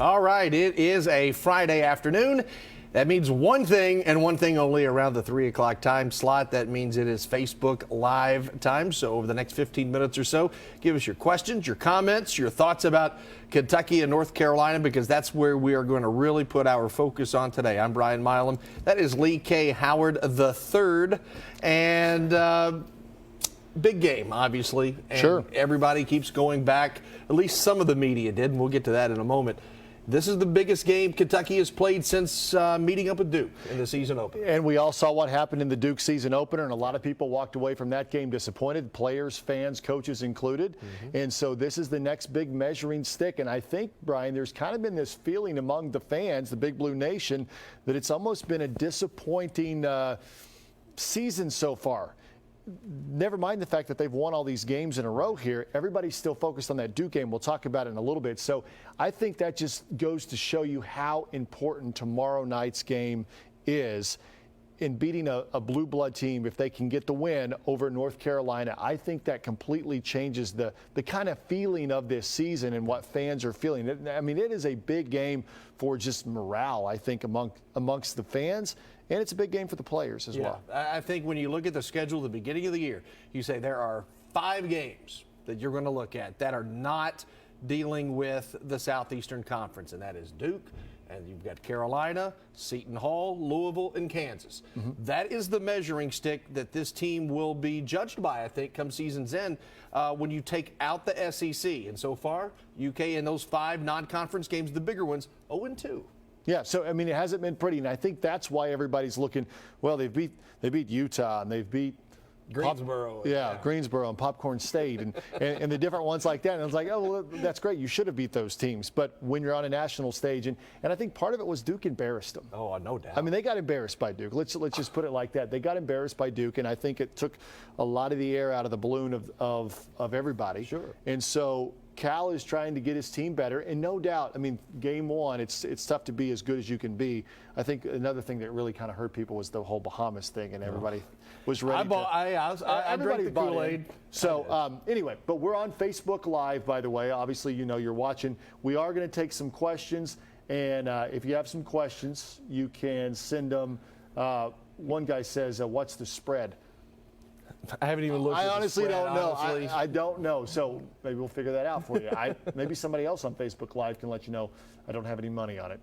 All right, it is a Friday afternoon. That means one thing and one thing only around the 3 o'clock time slot. That means it is Facebook Live time. So over the next 15 minutes or so, give us your questions, your comments, your thoughts about Kentucky and North Carolina, because that's where we are going to really put our focus on today. I'm Brian Milam. That is Lee K. Howard III. And big game, obviously. And sure. Everybody keeps going back. At least some of the media did, and we'll get to that in a moment. This is the biggest game Kentucky has played since meeting up with Duke in the season opener. And we all saw what happened in the Duke season opener, and a lot of people walked away from that game disappointed, players, fans, coaches included. And so this is the next big measuring stick. And I think, Brian, there's kind of been this feeling among the fans, the Big Blue Nation, that it's almost been a disappointing season so far. Never mind the fact that they've won all these games in a row here. Everybody's still focused on that Duke game. We'll talk about it in a little bit. So I think that just goes to show you how important tomorrow night's game is in beating a blue blood team. If they can get the win over North Carolina, I think that completely changes the kind of feeling of this season and what fans are feeling. I mean, it is a big game for just morale, I think, amongst the fans. And it's a big game for the players as well. I think when you look at the schedule at the beginning of the year, you say there are 5 games that you're going to look at that are not dealing with the Southeastern Conference, and that is Duke, and you've got Carolina, Seton Hall, Louisville, and Kansas. That is the measuring stick that this team will be judged by, I think, come season's end when you take out the SEC. And so far, UK in those 5 non-conference games, the bigger ones, 0-2. Yeah, so, I mean, it hasn't been pretty, and I think that's why everybody's looking, well, they beat Utah, and they've beat Greensboro. Greensboro and Popcorn State and the different ones like that. And it's like, oh, well, that's great. You should have beat those teams. But when you're on a national stage, and I think part of it was Duke embarrassed them. Oh, no doubt. I mean, they got embarrassed by Duke. Let's just put it like that. They got embarrassed by Duke, and I think it took a lot of the air out of the balloon of everybody. Sure. And so Cal is trying to get his team better, and no doubt, I mean, game one, it's tough to be as good as you can be. I think another thing that really kind of hurt people was the whole Bahamas thing, and everybody was ready I drank the Kool-Aid. So anyway, but we're on Facebook Live, by the way. Obviously, you know you're watching. We are going to take some questions, and if you have some questions, you can send them. One guy says, what's the spread? I haven't even looked at the spread. I honestly don't know. I don't know. So maybe we'll figure that out for you. Maybe somebody else on Facebook Live can let you know. I don't have any money on it.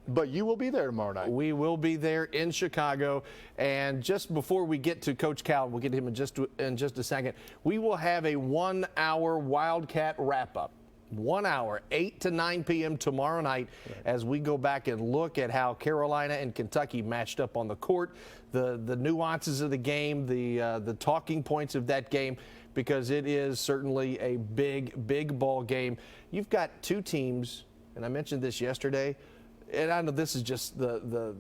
But you will be there tomorrow night. We will be there in Chicago. And just before we get to Coach Cal, we'll get to him in just a second, we will have a 1-hour Wildcat wrap-up. 1 hour, 8 to 9 p.m. tomorrow night, as we go back and look at how Carolina and Kentucky matched up on the court, the nuances of the game, the talking points of that game, because it is certainly a big ball game. You've got 2 teams, and I mentioned this yesterday, and I know this is just the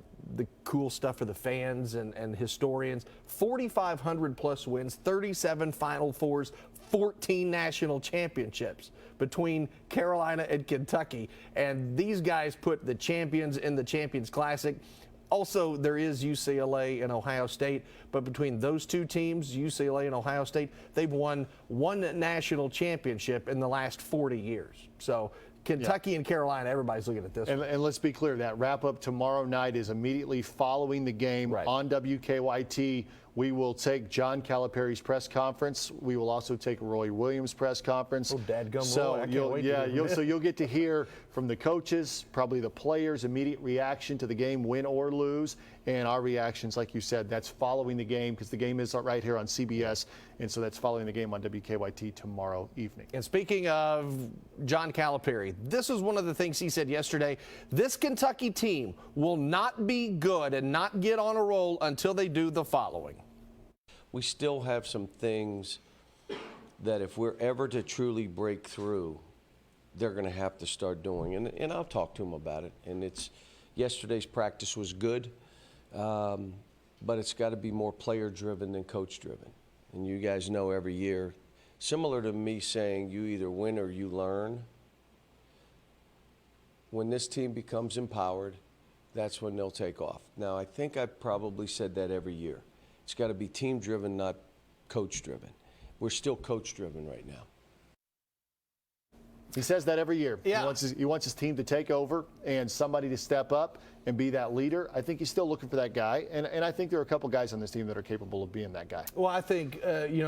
cool stuff for the fans and historians. 4,500 plus wins, 37 Final Fours, 14 national championships between Carolina and Kentucky. And these guys put the champions in the Champions Classic. Also, there is UCLA and Ohio State, but between those 2 teams, UCLA and Ohio State, they've won 1 national championship in the last 40 years. So Kentucky and Carolina, everybody's looking at this one. And let's be clear, that wrap-up tomorrow night is immediately following the game on WKYT. We will take John Calipari's press conference. We will also take Roy Williams' press conference. Oh, dadgum so Roy. I can't wait so you'll get to hear from the coaches, probably the players' immediate reaction to the game, win or lose, and our reactions, like you said, that's following the game, because the game is right here on CBS, and so that's following the game on WKYT tomorrow evening. And speaking of John Calipari, this is one of the things he said yesterday. This Kentucky team will not be good and not get on a roll until they do the following. We still have some things that if we're ever to truly break through, they're going to have to start doing. And I'll talk to them about it. And yesterday's practice was good, but it's got to be more player-driven than coach-driven. And you guys know every year, similar to me saying you either win or you learn, when this team becomes empowered, that's when they'll take off. Now, I think I've probably said that every year. It's got to be team-driven, not coach-driven. We're still coach-driven right now. He says that every year. Yeah. He wants his team to take over and somebody to step up and be that leader. I think he's still looking for that guy, and I think there are a couple guys on this team that are capable of being that guy. Well, I think,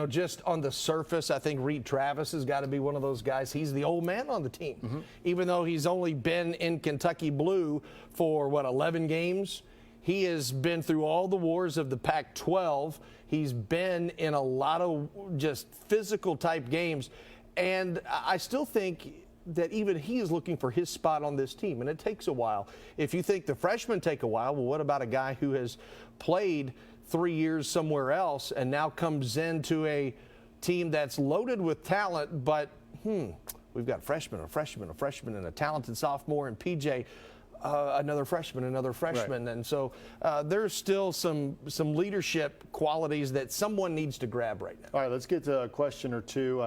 just on the surface, I think Reed Travis has got to be one of those guys. He's the old man on the team. Even though he's only been in Kentucky blue for, 11 games? He has been through all the wars of the Pac-12. He's been in a lot of just physical type games. And I still think that even he is looking for his spot on this team, and it takes a while. If you think the freshmen take a while, well, what about a guy who has played 3 years somewhere else and now comes into a team that's loaded with talent, but we've got a freshman, and a talented sophomore, and PJ, another freshman. Right. And so there's still some leadership qualities that someone needs to grab right now. All right, let's get to a question or two.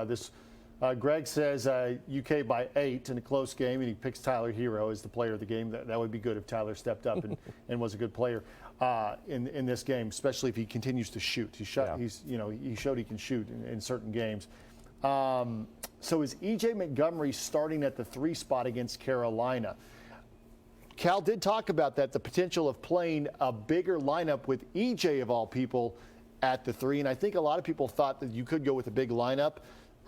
Greg says UK by 8 in a close game, and he picks Tyler Hero as the player of the game. That would be good if Tyler stepped up and was a good player in this game, especially if he continues to shoot. He showed he can shoot in certain games. So is E.J. Montgomery starting at the 3 spot against Carolina? Cal did talk about that, the potential of playing a bigger lineup with E.J. of all people at the 3, and I think a lot of people thought that you could go with a big lineup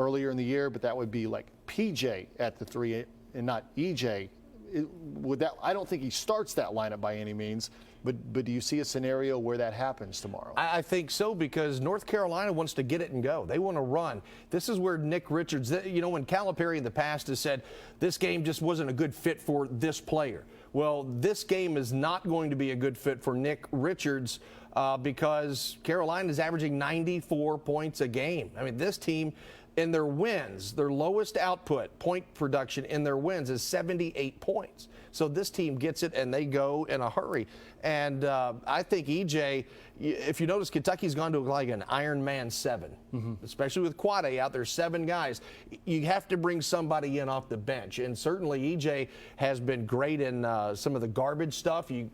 earlier in the year, but that would be like PJ at the 3 and not EJ. I don't think he starts that lineup by any means, but do you see a scenario where that happens tomorrow? I think so, because North Carolina wants to get it and go. They want to run. This is where Nick Richards, when Calipari in the past has said this game just wasn't a good fit for this player. Well, this game is not going to be a good fit for Nick Richards because Carolina is averaging 94 points a game. I mean, this team, in their wins, their lowest output, point production in their wins is 78 points. So this team gets it, and they go in a hurry. And I think EJ, if you notice, Kentucky's gone to like an Iron Man 7, especially with Quade out there, 7 guys. You have to bring somebody in off the bench. And certainly EJ has been great in some of the garbage stuff. You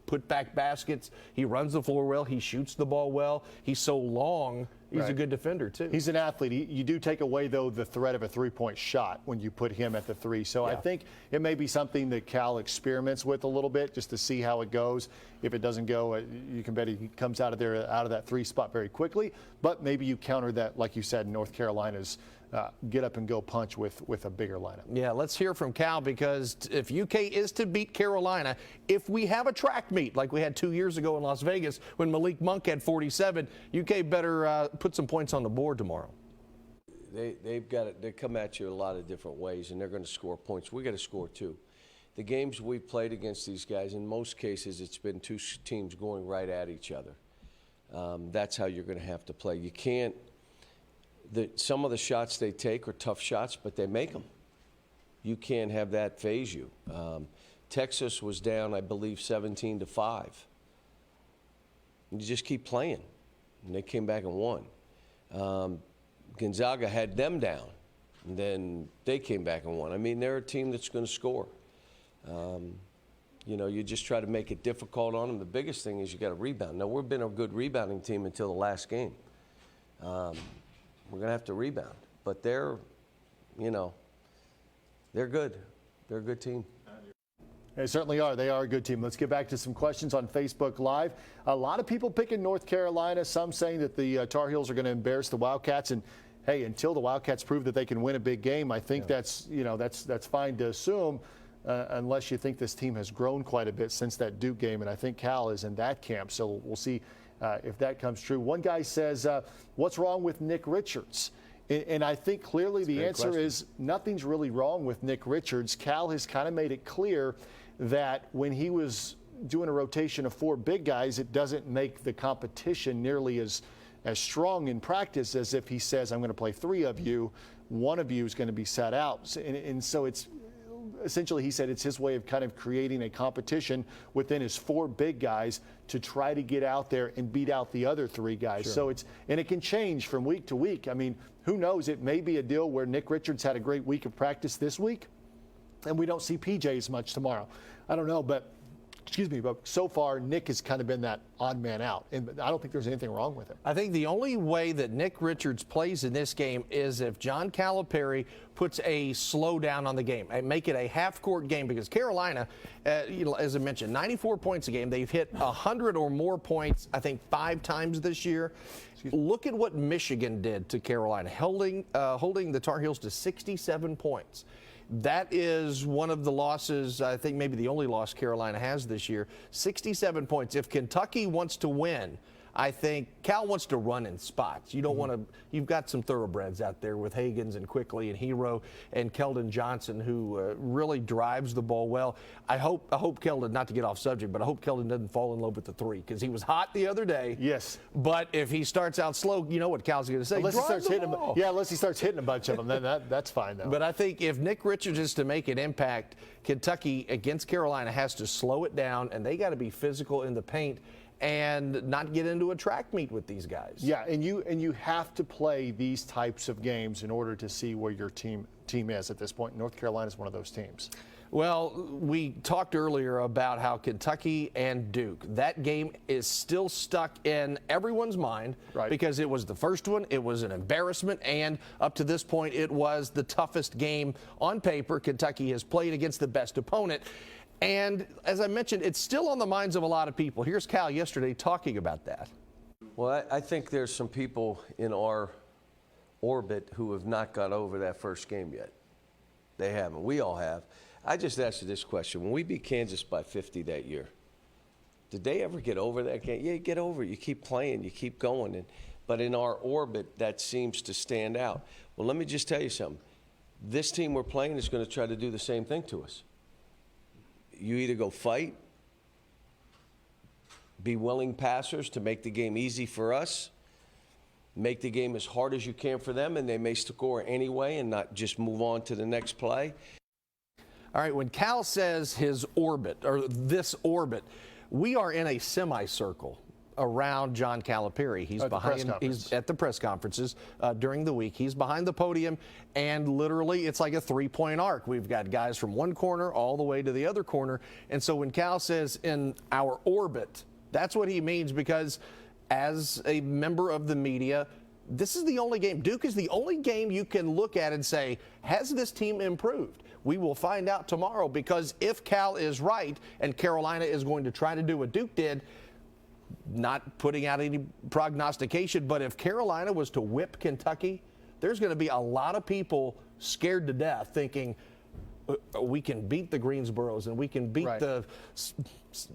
put back baskets. He runs the floor well. He shoots the ball well. He's so long. He's a good defender, too. He's an athlete. You do take away, though, the threat of a 3-point shot when you put him at the 3. So I think it may be something that Cal experiments with a little bit just to see how it goes. If it doesn't go, you can bet he comes out of that 3 spot very quickly. But maybe you counter that, like you said, North Carolina's get up and go punch with a bigger lineup. Yeah, let's hear from Cal, because if UK is to beat Carolina, if we have a track meet like we had 2 years ago in Las Vegas when Malik Monk had 47, UK better put some points on the board tomorrow. They've got it. They come at you a lot of different ways, and they're going to score points. We got to score too. The games we've played against these guys, in most cases, it's been 2 teams going right at each other. That's how you're going to have to play. You can't. Some of the shots they take are tough shots, but they make them. You can't have that phase you. Texas was down, I believe, 17-5. You just keep playing, and they came back and won. Gonzaga had them down, and then they came back and won. I mean, they're a team that's going to score. You just try to make it difficult on them. The biggest thing is you got to rebound. Now, we've been a good rebounding team until the last game. We're going to have to rebound. But they're good. They're a good team. They certainly are. They are a good team. Let's get back to some questions on Facebook Live. A lot of people picking North Carolina, some saying that the Tar Heels are going to embarrass the Wildcats. And, hey, until the Wildcats prove that they can win a big game, I think that's fine to assume, unless you think this team has grown quite a bit since that Duke game. And I think Cal is in that camp. So we'll see if that comes true. One guy says, what's wrong with Nick Richards? And I think clearly the answer is nothing's really wrong with Nick Richards. Cal has kind of made it clear that when he was doing a rotation of 4 big guys, it doesn't make the competition nearly as strong in practice as if he says, I'm going to play 3 of you, 1 of you is going to be sat out. And so it's essentially, he said, it's his way of kind of creating a competition within his 4 big guys to try to get out there and beat out the other 3 guys. Sure. So it can change from week to week. I mean, who knows? It may be a deal where Nick Richards had a great week of practice this week, and we don't see PJ as much tomorrow. I don't know, but Excuse me, but so far Nick has kind of been that odd man out, and I don't think there's anything wrong with him. I think the only way that Nick Richards plays in this game is if John Calipari puts a slowdown on the game and make it a half-court game, because Carolina, as I mentioned, 94 points a game. They've hit 100 or more points, I think, 5 times this year. Look at what Michigan did to Carolina, holding the Tar Heels to 67 points. That is one of the losses, I think maybe the only loss Carolina has this year, 67 points. If Kentucky wants to win, I think Cal wants to run in spots. You don't want to. You've got some thoroughbreds out there with Hagans and Quickly and Hero and Keldon Johnson, who really drives the ball well. I hope Keldon, not to get off subject, but I hope Keldon doesn't fall in love with the three, because he was hot the other day. Yes. But if he starts out slow, you know what Cal's going to say. Unless he starts hitting them. Yeah, unless he starts hitting a bunch of them, then that's fine though. But I think if Nick Richards is to make an impact, Kentucky against Carolina has to slow it down, and they got to be physical in the paint and not get into a track meet with these guys. Yeah, and you have to play these types of games in order to see where your team is at this point. North Carolina is one of those teams. Well, we talked earlier about how Kentucky and Duke, that game is still stuck in everyone's mind, right, because it was the first one, it was an embarrassment, and up to this point it was the toughest game on paper Kentucky has played against the best opponent. And as I mentioned, it's still on the minds of a lot of people. Here's Cal yesterday talking about that. Well, I think there's some people in our orbit who have not got over that first game yet. They haven't. We all have. I just asked you this question. When we beat Kansas by 50 that year, did they ever get over that game? Yeah, you get over it. You keep playing. You keep going. But in our orbit, that seems to stand out. Well, let me just tell you something. This team we're playing is going to try to do the same thing to us. You either go fight, be willing passers to make the game easy for us, make the game as hard as you can for them, and they may score anyway and not just move on to the next play. All right, when Cal says his orbit, or this orbit, we are in a semicircle around John Calipari. He's at the press conferences during the week. He's behind the podium, and literally it's like a three-point arc. We've got guys from one corner all the way to the other corner. And so when Cal says in our orbit, that's what he means, because as a member of the media, this is the only game. Duke is the only game you can look at and say, has this team improved? We will find out tomorrow, because if Cal is right and Carolina is going to try to do what Duke did, not putting out any prognostication, but if Carolina was to whip Kentucky, there's going to be a lot of people scared to death thinking we can beat the Greensboros and we can beat the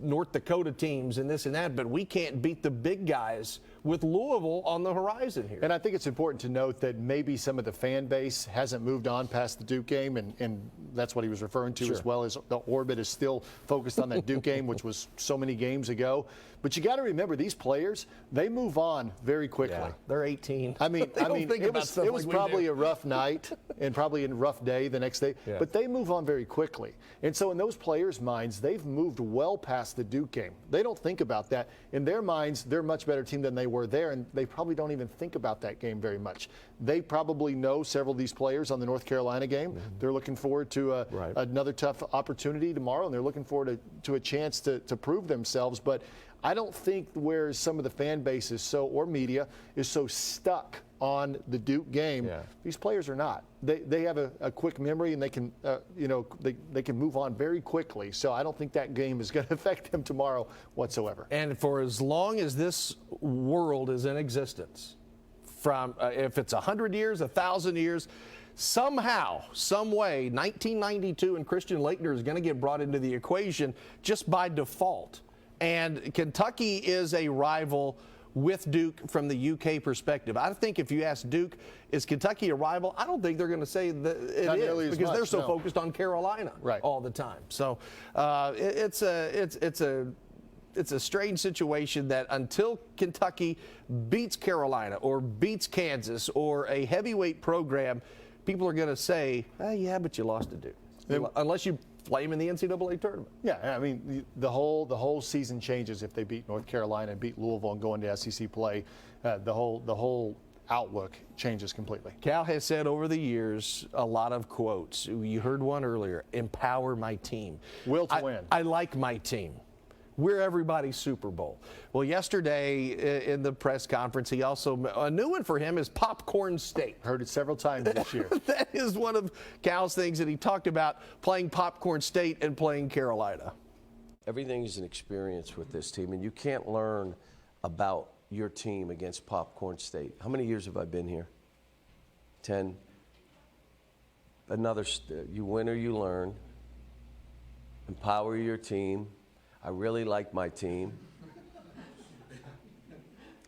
North Dakota teams and this and that, but we can't beat the big guys with Louisville on the horizon here. And I think it's important to note that maybe some of the fan base hasn't moved on past the Duke game, and that's what he was referring to, as well as the orbit is still focused on that Duke game, which was so many games ago. But you got to remember, these players, they move on very quickly. Yeah, they're 18. I mean, it was probably a rough night and probably a rough day the next day, but they move on very quickly. And so in those players' minds, they've moved well past the Duke game. They don't think about that. In their minds, they're a much better team than they were there, and they probably don't even think about that game very much. They probably know several of these players on the North Carolina game. They're looking forward to another tough opportunity tomorrow, and they're looking forward to a chance to prove themselves. But I don't think where some of the fan base is or media is so stuck on the Duke game. These players are not. They have a quick memory, and they can they can move on very quickly. So I don't think that game is going to affect them tomorrow whatsoever. And for as long as this world is in existence, from if it's 100 years, 1,000 years, somehow, some way, 1992 and Christian Laettner is going to get brought into the equation just by default. And Kentucky is a rival with Duke from the UK perspective. I think if you ask Duke, is Kentucky a rival? I don't think they're going to say that it is, because they're so focused on Carolina all the time. So it's a strange situation that until Kentucky beats Carolina or beats Kansas or a heavyweight program, people are going to say, yeah, but you lost to Duke. Unless you play them in the NCAA tournament. Yeah, I mean, the whole season changes if they beat North Carolina and beat Louisville and go into SEC play. The whole outlook changes completely. Cal has said over the years a lot of quotes. You heard one earlier: "Empower my team." Will to win. I like my team. We're everybody's Super Bowl. Well, yesterday in the press conference, he also, a new one for him is Popcorn State. Heard it several times this year. That is one of Cal's things that he talked about, playing Popcorn State and playing Carolina. Everything is an experience with this team, and you can't learn about your team against Popcorn State. How many years have I been here? 10. You win or you learn. Empower your team. I really like my team.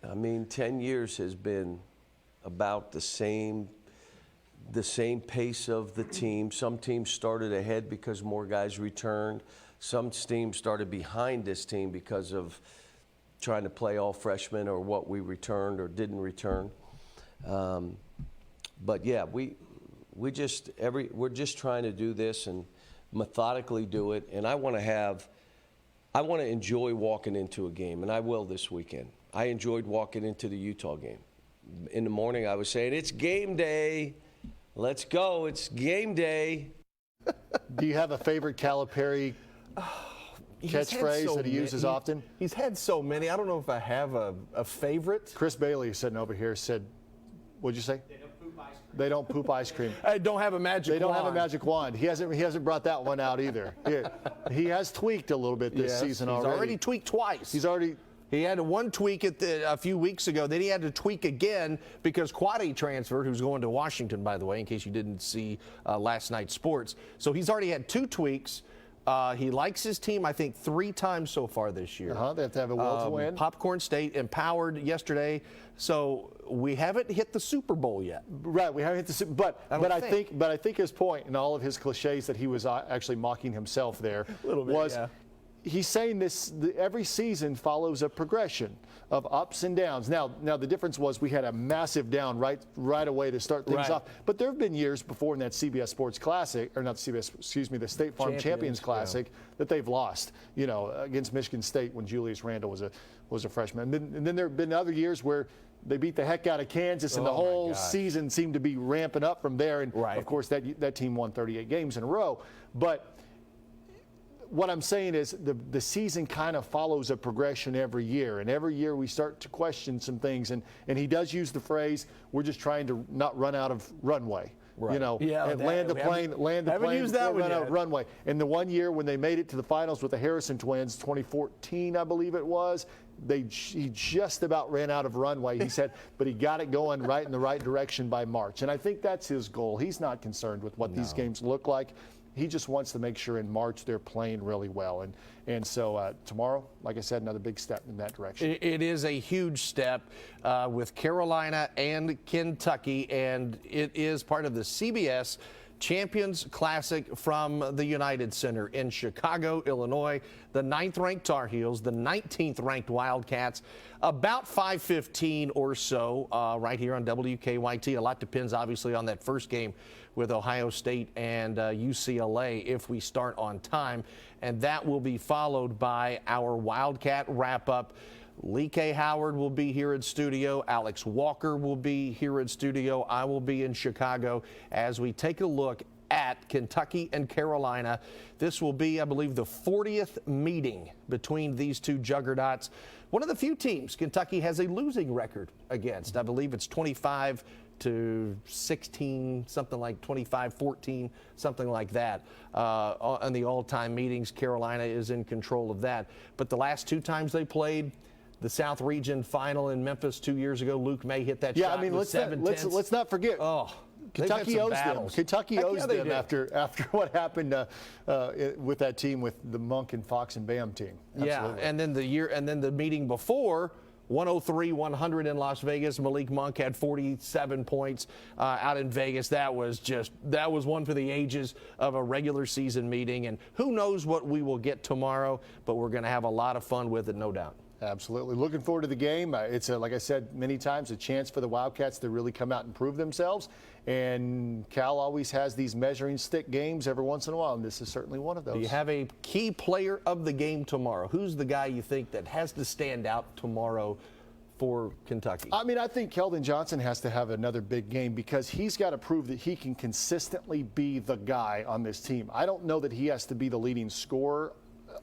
I mean, 10 years has been about the same pace of the team. Some teams started ahead because more guys returned. Some teams started behind this team because of trying to play all freshmen or what we returned or didn't return. But yeah, we're just trying to do this and methodically do it. And I want to enjoy walking into a game, and I will this weekend. I enjoyed walking into the Utah game. In the morning, I was saying, it's game day. Let's go. It's game day. Do you have a favorite Calipari catchphrase that he uses often? He's had so many. I don't know if I have a favorite. Chris Bailey sitting over here said, what'd you say? They don't poop ice cream. I don't have a magic wand. They don't have a magic wand. He hasn't brought that one out either. He has tweaked a little bit this season already. He's already tweaked twice. He had one tweak a few weeks ago. Then he had to tweak again because Quade transferred, who's going to Washington, by the way, in case you didn't see last night's sports. So he's already had 2 tweaks. He likes his team, I think, 3 times so far this year. They have to have a will to win. Popcorn State empowered yesterday. So we haven't hit the Super Bowl yet. Right, we haven't hit the Super Bowl. But I think his point in all of his cliches that he was actually mocking himself there was he's saying every season follows a progression of ups and downs. Now the difference was we had a massive down right away to start things off. But there have been years before in that CBS Sports Classic, or not CBS, excuse me, the State Farm Champions Classic that they've lost. You know, against Michigan State when Julius Randle was a freshman. And then there have been other years where they beat the heck out of Kansas, and the whole season seemed to be ramping up from there. And of course, that team won 38 games in a row. But what I'm saying is the season kind of follows a progression every year, and every year we start to question some things. And he does use the phrase, "We're just trying to not run out of runway." Right. You know, and land the plane, run out of runway. And the one year when they made it to the finals with the Harrison twins, 2014, I believe it was, he just about ran out of runway, he said, but he got it going right in the right direction by March. And I think that's his goal. He's not concerned with what these games look like. He just wants to make sure in March they're playing really well. And so tomorrow, like I said, another big step in that direction. It is a huge step with Carolina and Kentucky, and it is part of the CBS Champions Classic from the United Center in Chicago, Illinois. The 9th-ranked Tar Heels, the 19th-ranked Wildcats, about 5:15 or so right here on WKYT. A lot depends, obviously, on that first game with Ohio State and UCLA if we start on time. And that will be followed by our Wildcat wrap-up. Lee K. Howard will be here in studio. Alex Walker will be here in studio. I will be in Chicago as we take a look at Kentucky and Carolina. This will be, I believe, the 40th meeting between these two juggernauts. One of the few teams Kentucky has a losing record against. I believe it's 25-16, something like 25-14, something like that. On the all-time meetings, Carolina is in control of that. But the last 2 times they played, the South Region final in Memphis 2 years ago, Luke May hit that shot. I mean, let's not forget. Kentucky owes them. Kentucky owes them after what happened with that team, with the Monk and Fox and Bam team. Absolutely. Yeah, and then the meeting before, 103-100 in Las Vegas. Malik Monk had 47 points out in Vegas. That was one for the ages of a regular season meeting. And who knows what we will get tomorrow, but we're going to have a lot of fun with it, no doubt. Absolutely. Looking forward to the game. It's, like I said many times, a chance for the Wildcats to really come out and prove themselves. And Cal always has these measuring stick games every once in a while, and this is certainly one of those. Do you have a key player of the game tomorrow? Who's the guy you think that has to stand out tomorrow for Kentucky? I mean, I think Keldon Johnson has to have another big game because he's got to prove that he can consistently be the guy on this team. I don't know that he has to be the leading scorer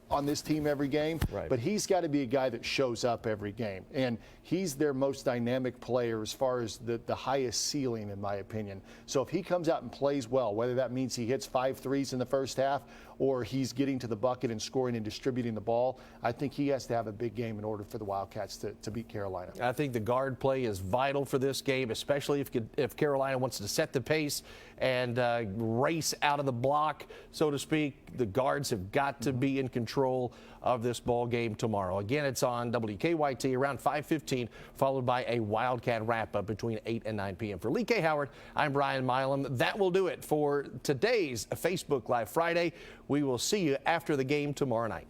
on this team every game, Right. but he's got to be a guy that shows up every game. And he's their most dynamic player as far as the highest ceiling, in my opinion. So if he comes out and plays well, whether that means he hits 5 threes in the first half or he's getting to the bucket and scoring and distributing the ball, I think he has to have a big game in order for the Wildcats to beat Carolina. I think the guard play is vital for this game, especially if Carolina wants to set the pace and race out of the block, so to speak. The guards have got to be in control of this ball game tomorrow. Again, it's on WKYT around 5:15, followed by a Wildcat wrap-up between 8 and 9 p.m. For Lee K. Howard, I'm Brian Milam. That will do it for today's Facebook Live Friday. We will see you after the game tomorrow night.